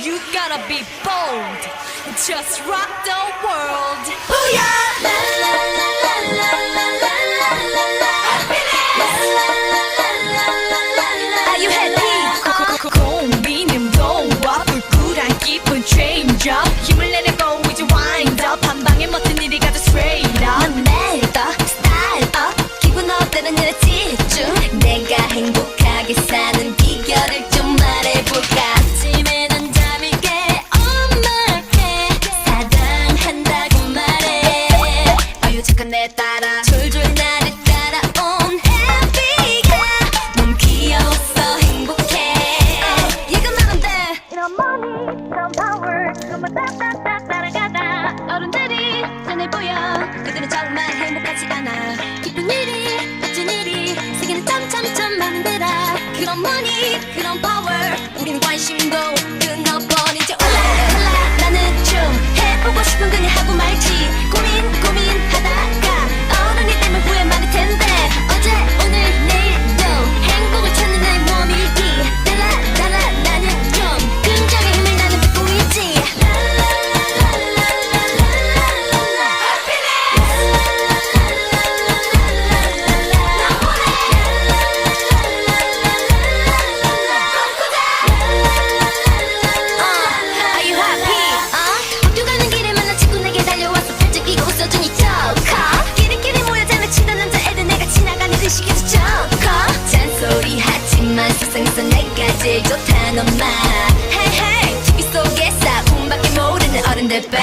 you gotta be bold. Just rock the world. Booyah! La la la la la la la la la la. Are you happy? 고민은 너와 불굴한 기분 change up. 힘을 내려고 이제 wind up. 한 방에 멋진 일이 가도 straight up. 난 매일 더 style up. 기분 업되는 일에 집중. 내가 행복하게 사는 비결을 좀 말해볼까. 아침에 난 잠이 깨 엄마께 사랑한다고 말해. 아유 착한 내 딸아. 졸졸 나를 따라온 해피가 너무 귀여웠어 행복해. 이건 나는데 이런 money 이런 power 그만 딱딱딱 따라가다 어른들이 눈을 보여. 그들은 정말 행복하지 않아. 기쁜 일이 멋진 일이 세계는 점점점 많은데라. 그런 money 그런 power 우린 관심도 끊어버리지. 올라 나는 좀 해보고 싶은 그냥 하고 말지. 고민하다가 어른이 되면 후회 많을 텐데 어제 오늘 내일도 행복을 찾는 나의 몸일기. 달라 나는 좀 긍정의 힘을 나는 뱉고 있지. Are you happy? 학교 가는 길에 만난 친구 내게 달려와서 팔짱 끼고 웃어주니 좋고. 끼리끼리 모여 장난치던 남자애들 내가 지나가는 의식에서 좋고. 잔소리 하지만 세상에서 내가 제일 좋다는 말. Hey hey TV 속에 싸움밖에 모르는 어른들 배.